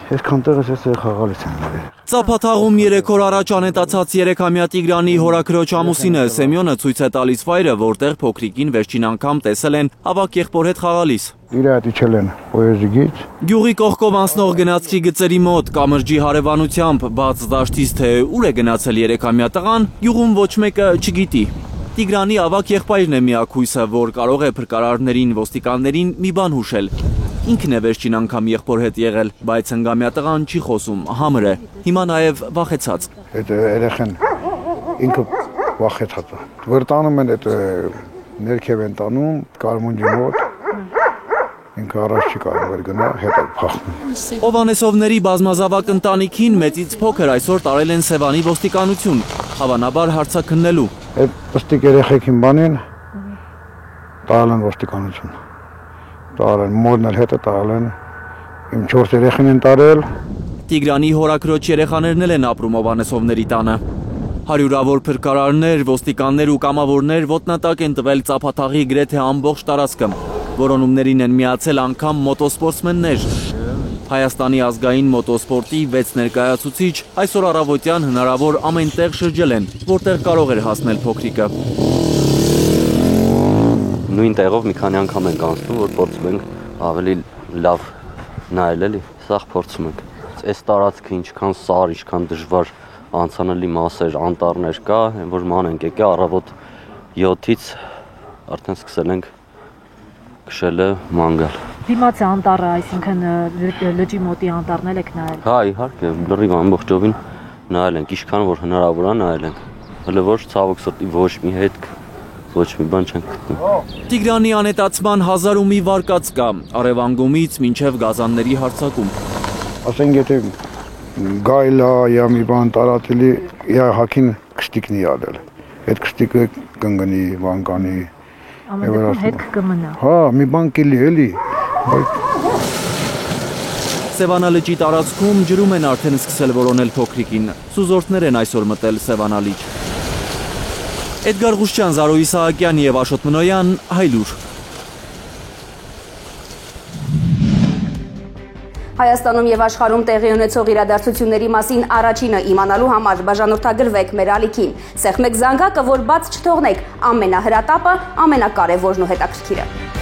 Այսքան տեղս ես խաղալիս եմ ներել։ Ծափաթաղում 3 օր առաջ անհետացած 3-ամյա Տիգրանի հորաքրոջ ամուսինը Սեմյոնը ցույց է տալիս վայրը, որտեղ փոքրիկին վերջին անգամ տեսել են ավագ եղբոր հետ խաղալիս։ Իր հետ իջել են պոեզիգից։ Գյուղի կողքով անցնող գնացքի գծերի մոտ կամրջի հարևանությամբ բաց դաշտից թե ուր է գնացել 3-ամյա տղան, գյուղում ոչ մեկը չգիտի։ Տիգրանի ավագ եղբայրն է միակ հույսը, որ կարող է փրկարարներին, ոստիկաններին մի բան հուշել։ Ինքն է վերջին անգամ եղբոր հետ եղել, բայց հնգամյա տղան չի խոսում, համր է, հիմա նաև վախեցած։ Այդ երեխան ինքը վախեցած է։ Որ տանում են այդ ներքև են տանում, կարմունջի մոտ, ինքը առաջ չի կարող գնա, հետ է փախնում։ Հովհաննեսովների բազմազավակ ընտանիքին մեծից փոքր այսօր տարել են Սևանի ոստիկանություն, հավանաբար հարցաքննելու։ Այդ պստիկ երեխեքին բանին տարել են ոստիկանություն։ Տարել մորն էլ հետը տարել են, իմ 4 երեխին են տարել։ Տիգրանի հորաքրոջ երեխաներն են ապրում Հովհաննեսովների տանը։ Հարյուրավոր փրկարարներ, ոստիկաններ ու կամավորներ ոտնատակ են տվել ծափաթաղի գրեթե ամբողջ տարածքը։ Որոնումներին են միացել անգամ մոտոսպորտսմեններ։ Հայաստանի ազգային մոտոսպորտի 6 ներկայացուցիչ այսօր առավոտյան հնարավոր ամեն տեղ շրջել են, որտեղ կարող էր հասնել փոքրիկը։ Նույն տեղով մի քանի անգամ ենք անցնում, որ փորձում ենք ավելի լավ նայել էլի, սա փորձում ենք։ Այս տարածքը ինչքան սար, ինչքան դժվար անցանելի մասեր, անտառներ կա, այն որ ման ենք եկել առավոտ 7-ից արդեն սկսել ենք քշելը ման գալ։ Դիմաց է անտառը, այսինքն լճի մոտի անտառն եք նայել։ Հա, իհարկե, լրիվ ամբողջովին նայել ենք, ինչքան որ հնարավոր է նայել ենք։ Հələ որ ցավոք սրտի ոչ մի հետք ոչ մի բան չենք գտնում։ Տիգրանի անհետացման 1000 ու մի վարկած կա, Արևանգումից մինչև Գազանների հարձակում։ Ասենք եթե գայլա یا մի բան տարածելի, یا հակին կստիկնի ալել։ Այդ կստիկը կընկնի, բանկանի։ Ամենքան հետ կմնա։ Հա, մի բան կլի էլի։ Սևանա լճի տարածքում ջրում են արդեն սկսել որոնել փոքրիկին։ Սուզորդներ են այսօր մտել Սևանա լիճ։ Էդգար Ղուշչյան, Զարո Իսահակյան և Աշոտ Մնոյան, Հայլուր։ Հայաստանում և աշխարհում տեղի ունեցող իրադարձությունների մասին առաջինը իմանալու համար բաժանորդագրվեք մեր ալիքին։ Սեղմեք զանգակը, որ բաց չթողնեք, ամենահրատապը, ամենակարևորն ու հետաքրքիրը։